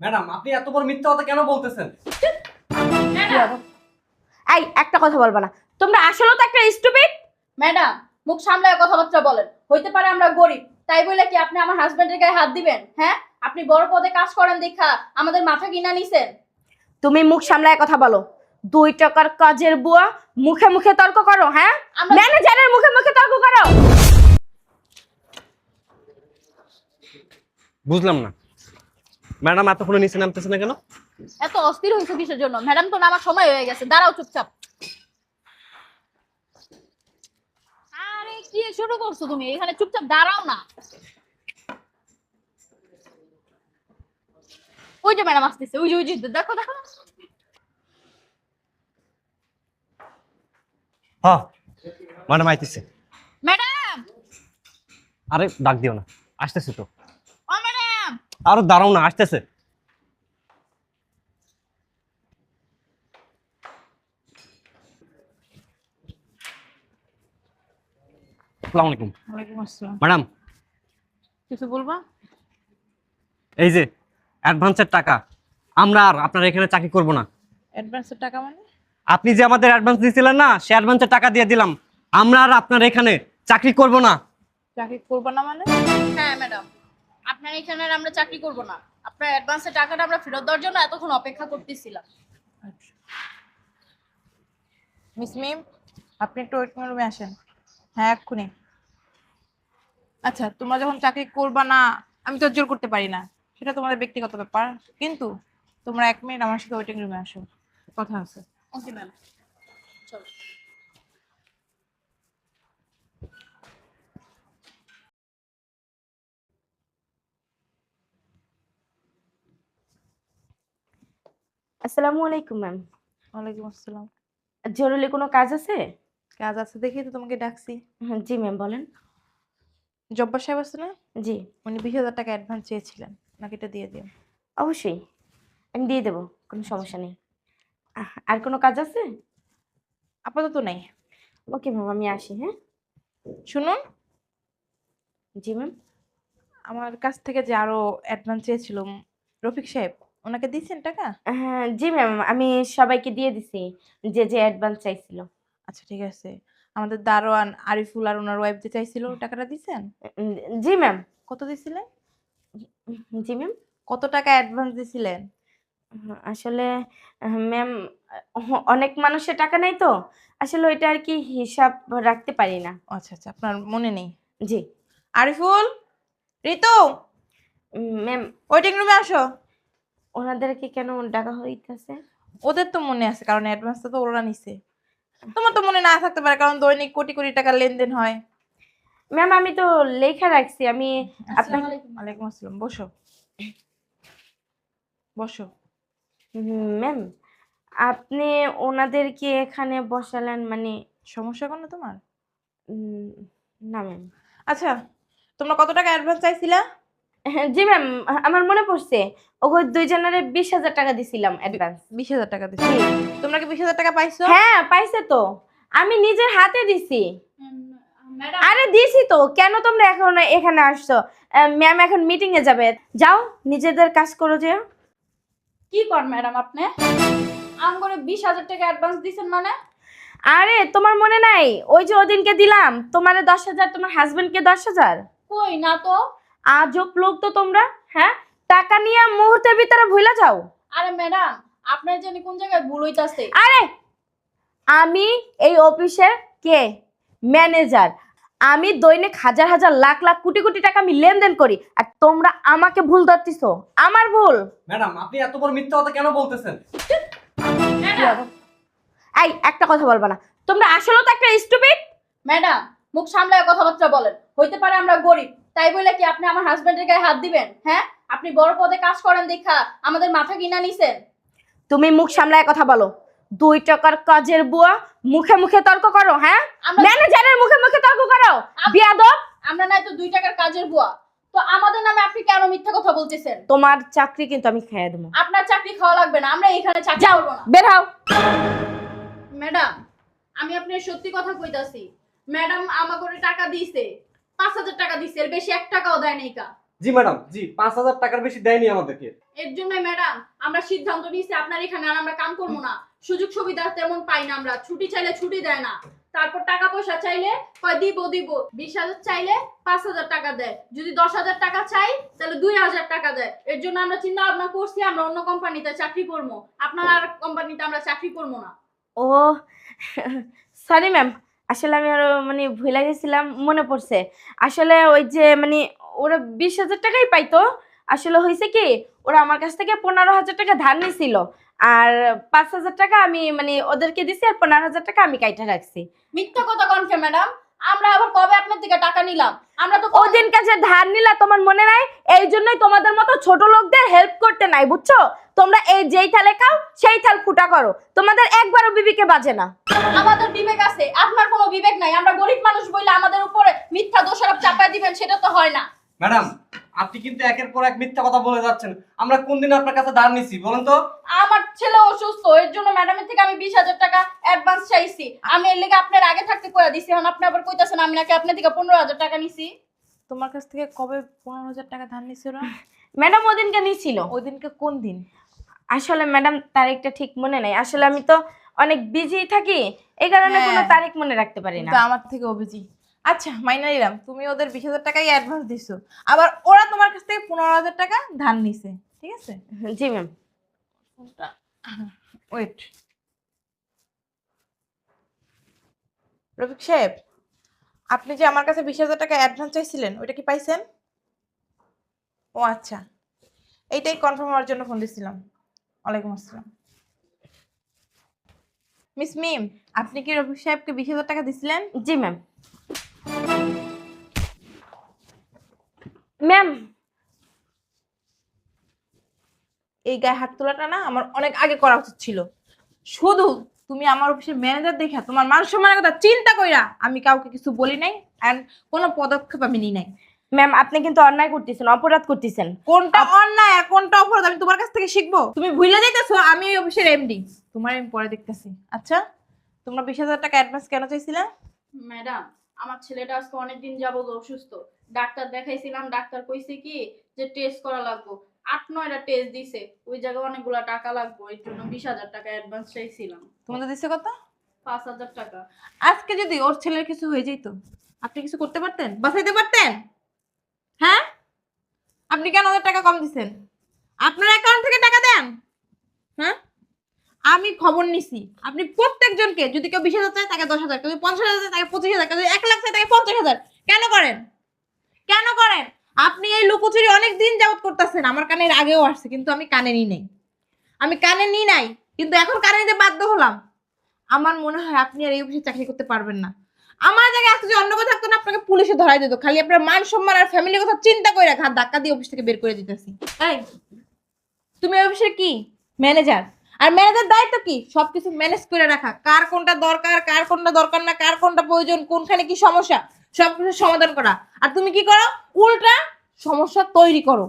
Madam আপনি এত বড় মিথ্যা কথা কেন বলতেছেন? এই একটা কথা বলবা না, তোমরা আসলে তো একটা স্টুপিড। ম্যাডাম মুখ সামলায় কথাবার্তা বলেন। হইতে পারে আমরা গরিব, তাই বলে কি আপনি আমার হাজবেন্ডের গায়ে হাত দিবেন? হ্যাঁ, আপনি বড় পদে কাজ করেন দেখা আমাদের মাথা কিনা নিছেন। তুমি মুখ সামলায় কথা বলো। 2 টাকার কাজের বুয়া মুখে মুখে তর্ক করো? হ্যাঁ, ম্যানেজারের মুখে মুখে তর্ক করো। বুঝলাম না ম্যাডাম, এতক্ষণ নিচে নামতেছে না কেন? এত অস্থির হইছো কিসের জন্য? ম্যাডাম তো নামার সময় হয়ে গেছে, দাঁড়াও চুপচাপ। আরে কি শুরু করছো তুমি? এখানে চুপচাপ দাঁড়াও না। ওই যে ম্যাডাম আসতেছে, ওই যে দেখো দেখো। হ্যাঁ ম্যাডাম আইতেছে। ম্যাডাম, আরে ডাক দিও না, আসতেছে তো। ও ম্যাডাম, আরো দাঁড়াও না, আসতেছে। আসসালামু আলাইকুম। ওয়ালাইকুম আসসালাম। ম্যাডাম কিছু বলবা? এই যে অ্যাডভান্সের টাকা, আমরা আর আপনার এখানে চাকরি করব না। অ্যাডভান্সের টাকা মানে? আপনি যে আমাদের অ্যাডভান্স দিয়েছিলেন না, সে অ্যাডভান্সের টাকা দিয়ে দিলাম। আমরা আর আপনার এখানে চাকরি করব না। চাকরি করবো না মানে? হ্যাঁ ম্যাডাম, আপনার এখানে আর আমরা চাকরি করব না। আপনার অ্যাডভান্সের টাকাটা আমরা ফেরত দেওয়ার জন্য এতক্ষণ অপেক্ষা করতেছিলাম। মিস মিম, আপনি একটু ওয়েটিং রুমে আসেন। হ্যাঁ এক্ষুনি। আচ্ছা, তোমরা যখন চাকরি করবা না, আমি তো জোর করতে পারি না, সেটা তোমাদের ব্যক্তিগত ব্যাপার। কিন্তু তোমরা 1 মিনিট আমার সাথে ওয়েটিং রুমে আসো, কথা আছে। ওকে ম্যাম, চলো। আসসালামু আলাইকুম ম্যাম। ওয়ালাইকুম আসসালাম। জরুরি কোনো কাজ আছে? কাজ আছে দেখেই তো তোমাকে ডাকছি। জি ম্যাম বলেন। জব্বার সাহেব আছে না, জি উনি 20,000 টাকা অ্যাডভান্স চেয়েছিলেন, নাকি এটা দিয়ে দিও? অবশ্যই আমি দিয়ে দেবো, কোনো সমস্যা নেই। আর কোনো কাজ আছে? আপাতত নেই। ওকে ম্যাম, আমি আসি। হ্যাঁ শুনুন, জি ম্যাম। আমার কাছ থেকে যে আরো অ্যাডভান্স চেয়েছিল রফিক সাহেব, ওনাকে দিয়েছেন টাকা? হ্যাঁ জি ম্যাম, আমি সবাইকে দিয়ে দিছি যে যে অ্যাডভান্স চাইছিল। আচ্ছা ঠিক আছে। আমাদের দারোয়ান আরিফুল আর ওনার ওয়াইফ যে চাইছিল, টাকাটা দিছেন? উম, জি ম্যাম। কত দিছিলেন? জি ম্যাম। কত টাকা অ্যাডভান্স দিছিলেন? আসলে ম্যাম, অনেক মানুষের টাকা নাই তো, আসলে ওইটা আর কি হিসাব রাখতে পারি না। আচ্ছা আচ্ছা, আপনার মনে নেই। জি আরিফুল, ঋতু, ম্যাম। ওয়েটিং রুমে আসো। ওনাদেরকে কেন ডাকা হইতেছে? ওদের তো মনে আছে, কারণ অ্যাডভান্সটা তো ওরা নিছে। তোমার তো মনে না থাকতে পারে, কারণ দৈনিক কোটি কোটি টাকার লেনদেন হয়। ম্যাম আমি তো লেখা রাখছি, আমি আপনাকে। ওয়ালাইকুম আসসালাম, বসো বসো। ম্যাম আপনি ওনাদেরকে এখানে বসালেন মানে? সমস্যা কোনো তোমার? উম, না ম্যাম। আচ্ছা, তোমরা কত টাকা অ্যাডভান্স চাইছিলা? জি ম্যাম, আমার মনে পড়ছে, ওগো 2 জনের 20,000 টাকা দিছিলাম অ্যাডভান্স। 20,000 টাকা দিছি। তোমরা কি 20,000 টাকা পাইছো? হ্যাঁ পাইছে তো, আমি নিজের হাতে দিছি। ম্যাডাম, আরে দিছি তো, কেন তোমরা এখন এখানে আসছো? ম্যাম এখন মিটিং এ যাবে, যাও নিজেদের কাজ করো যে। কি কর ম্যাডাম আপনি? আমগরে 20,000 টাকা অ্যাডভান্স দিছেন মানে? আরে তোমার মনে নাই, ওই যে ওদিনকে দিলাম তোমারে 10,000, তোমার হাজবেন্ডকে 10,000? কই না তো। আজব লোক তো তোমরা। হ্যাঁ, টাকা নিয়ে মুহূর্তের ভিতরে ভুলে যাও। আরে ম্যাডাম, আপনার জানি কোন জায়গায় ভুল হইতাছে। আরে আমি এই অফিসের কে? ম্যানেজার। আমি দৈনিক হাজার হাজার লাখ লাখ কোটি কোটি টাকা আমি লেনদেন করি, আর তোমরা আমাকে ভুল ধরতেছো। আমার ভুল? ম্যাডাম আপনি এত বড় মিথ্যা কথা কেন বলতেছেন? ম্যাডাম, এই একটা কথা বলবা না, তোমরা আসলে তো একটা স্টুপিড। ম্যাডাম মুখ সামলায় কথাবার্তা বলেন। হইতে পারে আমরা গরিব, তাই বলে কি আপনি আমার হাজবেন্ডের গায়ে হাত দিবেন? হ্যাঁ, আপনি বড় পদে কাজ করেন দেখা আমাদের মাথা কিনা নিছেন। তুমি মুখ সামলায় কথা বলো। 2 টাকার কাজের বুয়া মুখে মুখে তর্ক করো? হ্যাঁ, ম্যানেজারের মুখে মুখে তর্ক করো? বিয়াদব। আমরা নাই তো 2 টাকার কাজের বুয়া, তো আমাদের নামে আপনি কেন মিথ্যা কথা বলতেছেন? তোমার চাকরি কিন্তু আমি খেয়ে দেবো। আপনার চাকরি খাওয়া লাগবে না, আমরা এখানে চাকরি যাও, করব না। বের হও। ম্যাডাম, আমি আপনার সত্যি কথা কইতাছি। ম্যাডাম আমাকে টাকা দিয়েছে, 5,000 টাকা দিয়েছে, এর বেশি 1 টাকাও দেয় নাই কা। জি ম্যাডাম, জি 5,000 টাকার বেশি দেয়নি আমাদেরকে। এর জন্য ম্যাডাম আমরা সিদ্ধান্ত নিয়েছি আপনার এখানে আর আমরা কাম করবো না। সুযোগ সুবিধা তেমন পাই না আমরা, ছুটি চাইলে ছুটি দেয় না, তারপর টাকা পয়সা চাইলে কয় দিব 20,000 চাইলে 5,000 টাকা দেয়, যদি 10,000 টাকা চাই তাহলে 2,000 টাকা দেয়। এর জন্য আমরা চিন্তা ভাবনা করছি আমরা অন্য কোম্পানিতে চাকরি করবো, আপনার আর কোম্পানিতে আমরা চাকরি করবো না। ও সরি ম্যাম, আসলে আমি আরো মানে ভুলে গেছিলাম, মনে পড়ছে। আসলে ওই যে মানে ওরা 20,000 টাকাই পাইতো। আসলে হয়েছে কি, ওরা আমার কাছ থেকে 15,000 টাকা ধার নিছিল, আর 5,000 টাকা আমি মানে ওদেরকে দিছি, আর 15,000 টাকা আমি কাইটা রাখছি। মিথ্যা কথা কনফে ম্যাডাম, আমরা আবার কবে আপনার থেকে টাকা নিলাম? আমরা তো ওদিন কাছে ধার নিলা, তোমার মনে নাই? এই জন্যই তোমাদের মতো ছোট লোকদের হেল্প করতে নাই, বুঝছো? তোমরা এই যেই থালে খাও সেই থাল ফুটা করো, তোমাদের একবারও বিবিকে বাজে না। আমাদের বিবেক আছে, আপনার কোনো বিবেক নাই। আমরা গরিব মানুষ বইলে আমাদের উপরে মিথ্যা দোষারোপ চাপায় দিবেন, সেটা তো হয় না। ম্যাডাম, আপনি কিন্তু একের পর এক মিথ্যা কথা বলে যাচ্ছেন। আমরা কোন দিন আপনার কাছে ধার নিছি বলেন তো? আমার ছেলে অসুস্থ, এর জন্য ম্যাডামের থেকে আমি 20,000 টাকা অ্যাডভান্স চাইছি। আমি এর লেগে আপনার আগে থাকতে কইয়া দিছি, এখন আপনি আবার কইতাছেন আমি নাকি আপনার থেকে 15,000 টাকা নিছি। তোমার কাছ থেকে কবে 15,000 টাকা ধার নিছে ওরা? ম্যাডাম ওদিনকে নিছিল। ওই দিনকে কোন দিন? আসলে ম্যাডাম তারিখটা ঠিক মনে নাই, আসলে আমি তো অনেক বিজি থাকি, এই কারণে হ্যাঁ। কোনো তারিখ মনে রাখতে পারি না। তো আমার থেকে অভিজি। আচ্ছা মাইনা নিলাম তুমি ওদের 20,000 টাকাই অ্যাডভান্স দিছো, আবার ওরা তোমার কাছ থেকে 15,000 টাকা ধার নিছে, ঠিক আছে? জি ম্যাম। ওয়েট, রফিক সাহেব, আপনি যে আমার কাছে 20,000 টাকা অ্যাডভান্স চাইছিলেন ওইটা কি পাইছেন? ও আচ্ছা, এইটাই কনফার্ম হওয়ার জন্য ফোন দিছিলাম। ওয়ালাইকুম আসসালাম। মিস মিম, আপনি কি রফিক সাহেবকে 20,000 টাকা দিছিলেন? জি ম্যাম। ম্যাম এই গায়ে হাত তোলাটা না আমার অনেক আগে করা উচিত ছিল। শুধু তুমি আমার অফিসের ম্যানেজার দেখা তোমার মান সম্মানের কথা চিন্তা কইরা আমি কাউকে কিছু বলি নাই, এন্ড কোনো পদক্ষেপ আমি নিই নাই। ম্যাম আপনি কিন্তু অন্যায় করতেছেন, অপরাধ করতেছেন। কোনটা অন্যায় আর কোনটা অপরাধ আমি তোমার কাছ থেকে শিখবো? তুমি ভুলে যাইতেছো আমি এই অফিসের এমডি। তোমার আমি পরে দেখতেছি। আচ্ছা, তোমরা 20,000 টাকা অ্যাডভান্স কেন চাইছিলে? ম্যাডাম, আমার ছেলেটা আজকে অনেকদিন যাবত অসুস্থ, ডাক্তার দেখাইছিলাম, ডাক্তার কইছে কি যে টেস্ট করা লাগবে, 8-9টা টেস্ট দিছে, ওই জায়গায় অনেকগুলা টাকা লাগবে, এর জন্য 20,000 টাকা অ্যাডভান্স চাইছিলাম। তোমাদের দিছে কত? 5,000 টাকা। আজকে যদি ওর ছেলের কিছু হয়ে যেত আপনি কিছু করতে পারতেন, বাঁচাইতে পারতেন? হ্যাঁ, আপনি কেন ওদের টাকা কম দিচ্ছেন? আপনার অ্যাকাউন্ট থেকে টাকা দেন। হ্যাঁ, আমি খবর নিছি আপনি প্রত্যেকজনকে যদি কেউ 20,000 চায় তাকে 10,000, কেউ 50,000 চায় তাকে 25,000, কেউ 1 লাখ চায় তাকে 50,000 কেন করেন? কেন করেন? আপনি এই লুকোচুরি অনেক দিন যাবত করতেছেন, আমার কানের আগেও আসছে কিন্তু আমি কানে নিই নাই। আমি কানে নিই নাই কিন্তু এখন কানে নিতে বাধ্য হলাম। আমার মনে হয় আপনি আর এই অফিসে চাকরি করতে পারবেন না। আমার জায়গায় আজকে যদি অন্য কেউ থাকতো না আপনাকে পুলিশে ধরাই দিত। খালি আপনার মান সম্মান আর ফ্যামিলির কথা চিন্তা করে রাখা, ধাক্কা দিয়ে অফিস থেকে বের করে দিতেছি। এই তুমি এই অফিসের কি ম্যানেজার, আর ম্যানেজার দায়িত্ব কি সবকিছু ম্যানেজ করে রাখা, কার কোনটা দরকার কার কোনটা দরকার না, কার কোনটা প্রয়োজন, কোনখানে কি সমস্যা সবকিছু সমাধান করা। আর তুমি কি করো? উল্টা সমস্যা তৈরি করো।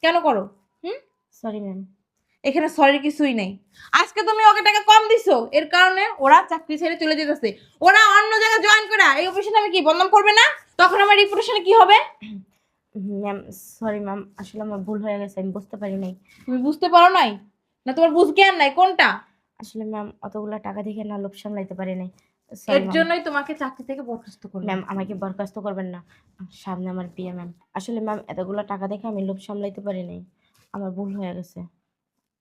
কেন করো? Sorry ma'am. এখানে সরি কিছুই নেই। আজকে তুমি ওকে টাকা কম দিছো, এর কারণে ওরা চাকরি ছেড়ে চলে যেতেছে। ওরা অন্য জায়গায় জয়েন করে এই অফিসে আমি কি বদনাম করবে না? তখন আমার রিপুটেশনে কি হবে? ম্যাম সরি ম্যাম, আসলে আমার ভুল হয়ে গেছে, আমি বুঝতে পারি নাই। তুমি বুঝতে পারো নাই না তোমার বুঝ জ্ঞান নাই কোনটা? আসলে ম্যাম অতগুলা টাকা দেখে না লোভ সামলাইতে পারি নাই। এর জন্যই তোমাকে চাকরি থেকে বরখাস্ত করলাম। ম্যাম আমাকে বরখাস্ত করবেন না, সামনে আমার বিয়ে ম্যাম। আসলে ম্যাম এতগুলো টাকা দেখে আমি লোভ সামলাইতে পারি নাই, আমার ভুল হয়ে গেছে।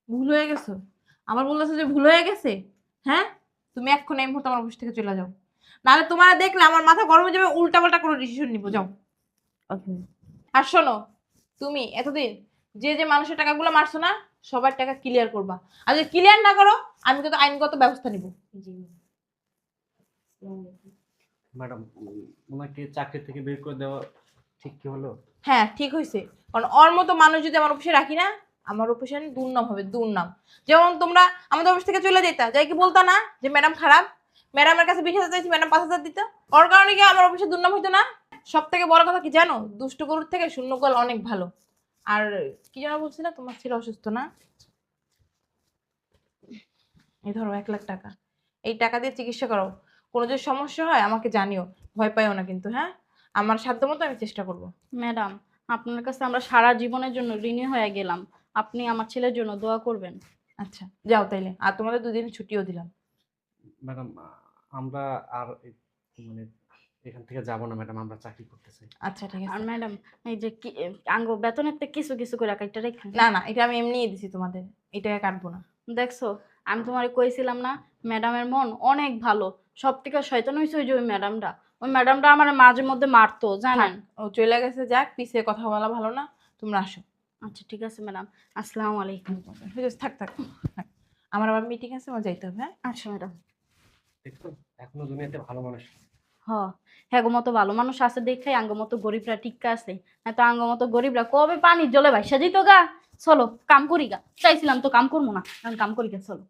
ভুল হয়ে গেছো? আমার বলতেছে যে ভুল হয়ে গেছে? হ্যাঁ, তুমি এখন এই মুহূর্তে আমার অফিস থেকে চলে যাও, নাহলে তোমার দেখলে আমার মাথা গরম হয়ে যাবে, উল্টাপাল্টা কোনো ডিসিশন নিবো। যাও। ওকে। আর শোনো, তুমি এতদিন যে যে মানুষের টাকাগুলো মারছো না সবার টাকা ক্লিয়ার করবা, আর যদি ক্লিয়ার না করো আমি কিন্তু আইনগত ব্যবস্থা নিব। জি ম্যাডাম, ওনাকে চাকরি থেকে বের করে দেওয়া ঠিক কি হলো? হ্যাঁ ঠিক হয়েছে, কারণ ওর মতো মানুষ যদি আমার অফিসে রাখি না আমার অফিসে দুর্নাম হবে, দুর্নাম। যেমন তোমরা আমাদের অফিস থেকে চলে যেতা, যাই কি বলতা না যে ম্যাডাম খারাপ, ম্যাডামের কাছে 20,000 চাইছি ম্যাডাম 5,000 দিত, ওর কারণে কি আমার অফিসে দুর্নাম হইতো না? সব থেকে বড় কথা কি জানো, দুষ্টু গরুর থেকে শূন্য গোয়াল অনেক ভালো। আর কি যেন বলছি না, তোমার ছেলে অসুস্থ না? এই ধরো 1 লাখ টাকা, এই টাকা দিয়ে চিকিৎসা করো। কোনো যদি সমস্যা হয় আমাকে জানিও, ভয় পাইও না কিন্তু। হ্যাঁ, আমার সাধ্য মতো আমি চেষ্টা করব। ম্যাডাম, আপনার কাছে আমরা সারা জীবনের জন্য ঋণী হয়ে গেলাম। আপনি আমার ছেলের জন্য দোয়া করবেন। আচ্ছা যাও তাইলে, আর তোমাদের 2 দিন ছুটিও দিলাম। ম্যাডাম আমরা আর মানে এখান থেকে যাব না ম্যাডাম, আমরা চাকরি করতে চাই। আচ্ছা ঠিক আর আছে। ম্যাডাম এই যে আঙ্গ বেতনের থেকে কিছু কিছু করে কাইটা রেখেন। না না, এটা আমি এমনিই দিছি তোমাদের, এটা কাটবো না। দেখছো, আমি তোমারে কইছিলাম না ম্যাডামের মন অনেক ভালো। সব থেকে শয়তান হইছে ওই যে ওই ম্যাডামটা আমার মাঝে মধ্যে মারতো জানেন। ও চলে গেছে, যাক, পিছে কথা বলা ভালো না, তোমরা আসো। আচ্ছা ঠিক আছে ম্যাডাম, আসসালামু আলাইকুম। থাক থাক থাক। আমার আবার মিটিং আছে, আমার যাইতে হবে। হ্যাঁ আচ্ছা ম্যাডাম। দেখছো এখনো দুনিয়াতে ভালো মানুষ। হ্যাঁ গো, মতো ভালো মানুষ আছে দেখে আঙ্গ মতো গরিবরা টিক্কা আছে, না তো আঙ্গ মতো গরিবরা কবে পানির জলে ভাইসা যেত গা। চলো কাম করি গা, চাইছিলাম তো কাম করবো না, কাম করি গা, চলো।